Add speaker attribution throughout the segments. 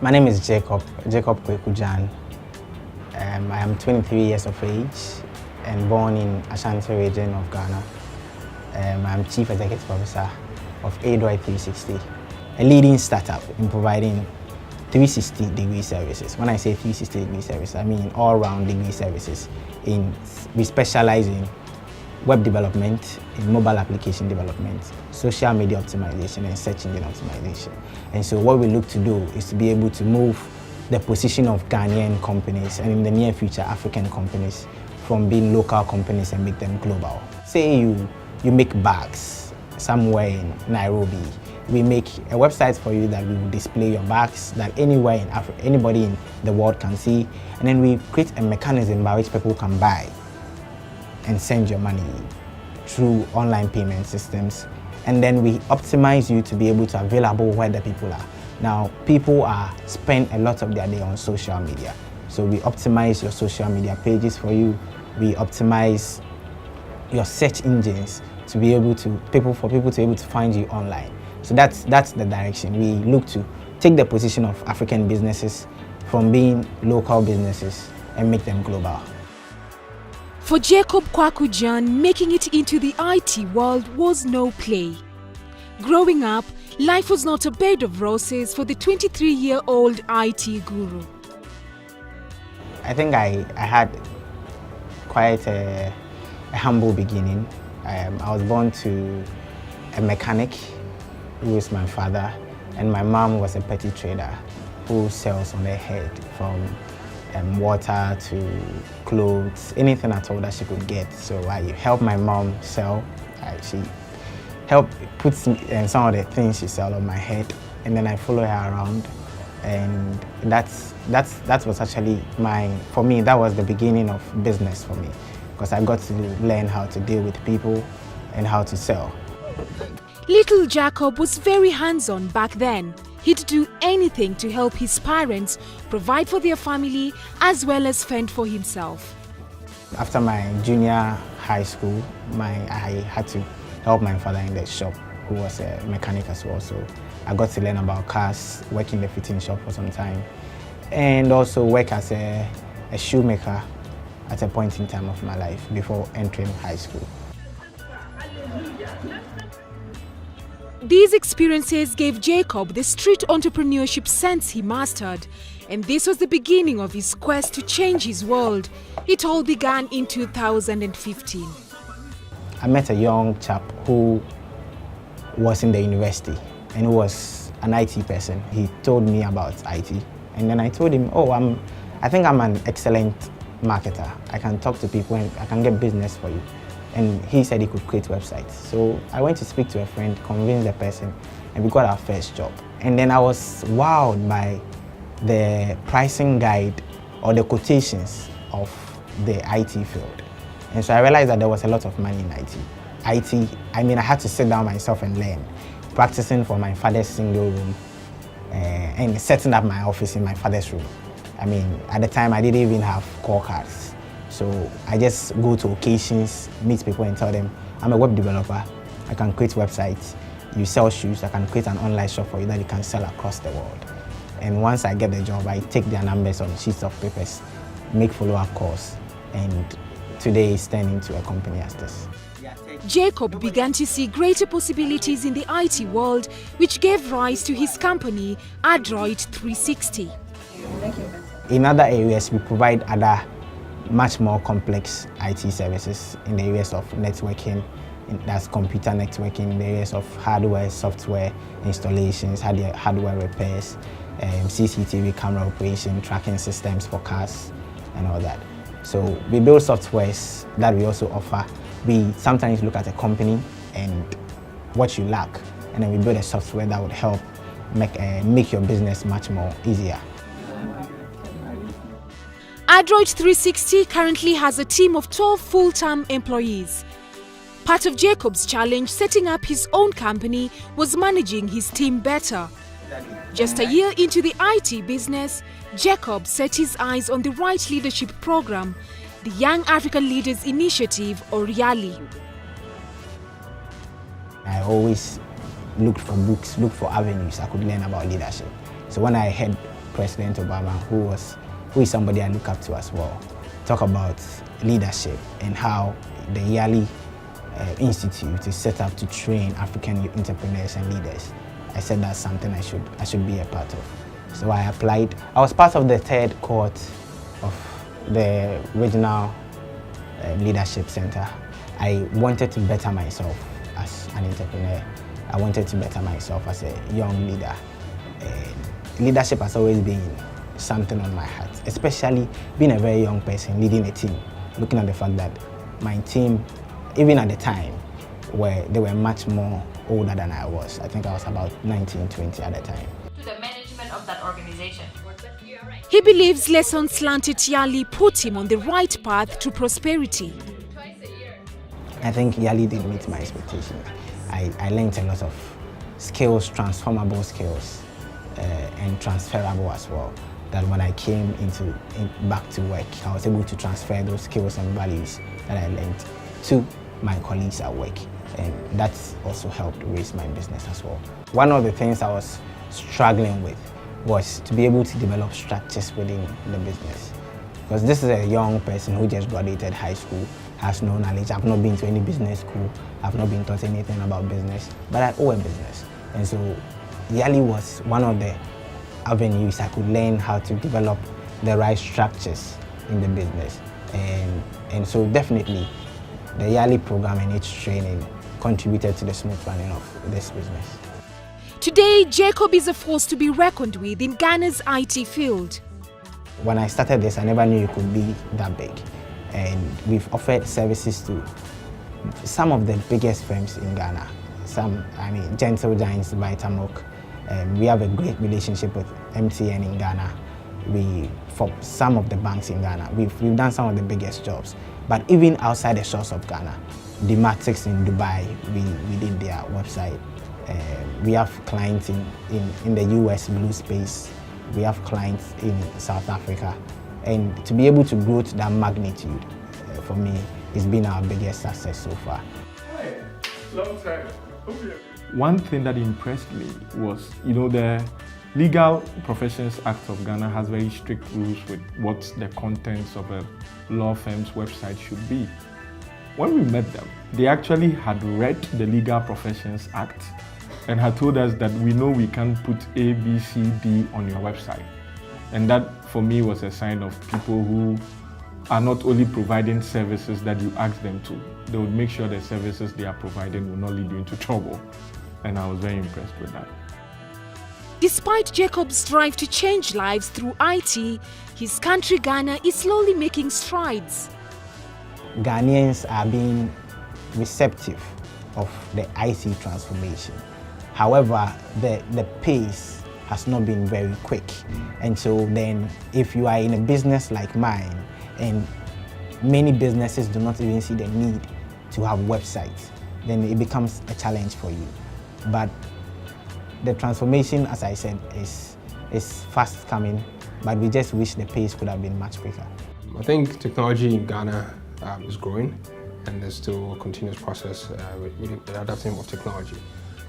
Speaker 1: My name is Jacob Gyan. I am 23 years of age and born in Ashanti region of Ghana. I am Chief Executive Officer of Adriot360, a leading startup in providing 360-degree services. When I say 360-degree services, I mean all-round degree services. We specialize in web development, in mobile application development, social media optimization, and search engine optimization. And so what we look to do is to be able to move the position of Ghanaian companies and in the near future African companies from being local companies and make them global. Say you make bags somewhere in Nairobi. We make a website for you that will display your bags that anywhere in Africa, anybody in the world can see. And then we create a mechanism by which people can buy and send your money through online payment systems. And then we optimize you to be able to available where the people are. Now, people spend a lot of their day on social media. So we optimize your social media pages for you. We optimize your search engines to be able to, for people to be able to find you online. So that's the direction. We look to take the position of African businesses from being local businesses and make them global.
Speaker 2: For Jacob Gyan, making it into the IT world was no play. Growing up, life was not a bed of roses for the 23-year-old IT guru.
Speaker 1: I think I had quite a humble beginning. I was born to a mechanic who is my father, and my mom was a petty trader who sells on their head from water to clothes, anything at all that she could get. So I helped my mom sell. She helped put some of the things she sells on my head, and then I follow her around. And that was actually for me, that was the beginning of business for me, because I got to learn how to deal with people and how to sell.
Speaker 2: Little Jacob was very hands-on back then. He'd do anything to help his parents provide for their family as well as fend for himself.
Speaker 1: After my junior high school, I had to help my father in the shop, who was a mechanic as well. So I got to learn about cars, work in the fitting shop for some time, and also work as a shoemaker at a point in time of my life before entering high school.
Speaker 2: These experiences gave Jacob the street entrepreneurship sense he mastered, and this was the beginning of his quest to change his world. It all began in 2015.
Speaker 1: I met a young chap who was in the university and who was an IT person. He told me about IT, and then I told him, I think I'm an excellent marketer. I can talk to people and I can get business for you. And he said he could create websites. So I went to speak to a friend, convince the person, and we got our first job. And then I was wowed by the pricing guide or the quotations of the IT field. And so I realized that there was a lot of money in IT. I had to sit down myself and learn, practicing for my father's single room and setting up my office in my father's room. At the time I didn't even have call cards. So I just go to occasions, meet people and tell them, I'm a web developer, I can create websites. You sell shoes, I can create an online shop for you that you can sell across the world. And once I get the job, I take their numbers on sheets of papers, make follow-up calls, and today it's turned into a company as this.
Speaker 2: Jacob began to see greater possibilities in the IT world, which gave rise to his company, Adriot360.
Speaker 1: In other areas, we provide other much more complex IT services in the areas of networking, that's computer networking, in the areas of hardware, software installations, hardware repairs, CCTV camera operation, tracking systems for cars, and all that. So we build softwares that we also offer. We sometimes look at a company and what you lack, and then we build a software that would help make your business much more easier.
Speaker 2: Adriot360 currently has a team of 12 full-time employees. Part of Jacob's challenge setting up his own company was managing his team better. Just a year into the IT business, Jacob set his eyes on the right leadership program, the Young African Leaders Initiative, or YALI.
Speaker 1: I always looked for books, looked for avenues I could learn about leadership. So when I heard President Obama, who is somebody I look up to as well, talk about leadership and how the yearly institute is set up to train African entrepreneurs and leaders. I said that's something I should be a part of. So I applied. I was part of the third cohort of the regional leadership center. I wanted to better myself as an entrepreneur. I wanted to better myself as a young leader. Leadership has always been something on my heart, especially being a very young person leading a team. Looking at the fact that my team, even at the time, they were much more older than I was. I think I was about 19, 20 at the time.
Speaker 3: To the management of that organization.
Speaker 2: He believes lessons learned at Yali put him on the right path to prosperity.
Speaker 1: I think Yali did meet my expectations. I learned a lot of skills, transformable skills, and transferable as well. That when I came back to work, I was able to transfer those skills and values that I learned to my colleagues at work. And that also helped raise my business as well. One of the things I was struggling with was to be able to develop structures within the business. Because this is a young person who just graduated high school, has no knowledge. I've not been to any business school. I've not been taught anything about business, but I owe a business. And so Yali was one of the avenues I could learn how to develop the right structures in the business. And so definitely the Yali program and its training contributed to the smooth running of this business.
Speaker 2: Today, Jacob is a force to be reckoned with in Ghana's IT field.
Speaker 1: When I started this, I never knew it could be that big. And we've offered services to some of the biggest firms in Ghana. Gentle Giants, Vitamok. We have a great relationship with MTN in Ghana. For some of the banks in Ghana, we've done some of the biggest jobs. But even outside the shores of Ghana, Dematics in Dubai, we did their website. We have clients in the US blue space. We have clients in South Africa. And to be able to grow to that magnitude, for me, it's been our biggest success so far.
Speaker 4: Hi, long time. One thing that impressed me was, the Legal Professions Act of Ghana has very strict rules with what the contents of a law firm's website should be. When we met them, they actually had read the Legal Professions Act and had told us that we know we can't put A, B, C, D on your website. And that, for me, was a sign of people who are not only providing services that you ask them to, they would make sure the services they are providing will not lead you into trouble. And I was very impressed with that.
Speaker 2: Despite Jacob's drive to change lives through IT, his country Ghana is slowly making strides.
Speaker 1: Ghanaians are being receptive of the IT transformation. However, the pace has not been very quick. And so then if you are in a business like mine, and many businesses do not even see the need to have websites, then it becomes a challenge for you. But the transformation, as I said, is fast coming, but we just wish the pace could have been much quicker.
Speaker 5: I think technology in Ghana is growing, and there's still a continuous process with the adoption of technology.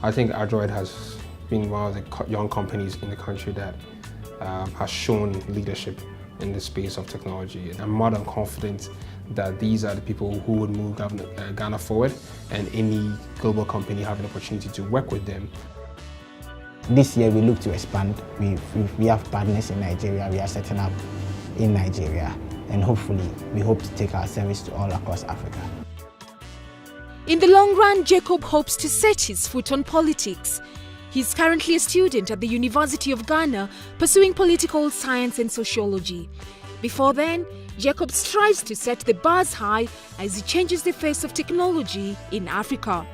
Speaker 5: I think Adriot has been one of the young companies in the country that has shown leadership in the space of technology. And I'm more than confident that these are the people who would move Ghana forward, and any global company have an opportunity to work with them.
Speaker 1: This year we look to expand. We have partners in Nigeria. We are setting up in Nigeria, and hopefully we hope to take our service to all across Africa.
Speaker 2: In the long run, Jacob hopes to set his foot on politics. He's currently a student at the University of Ghana, pursuing political science and sociology. Before then, Jacob strives to set the bars high as he changes the face of technology in Africa.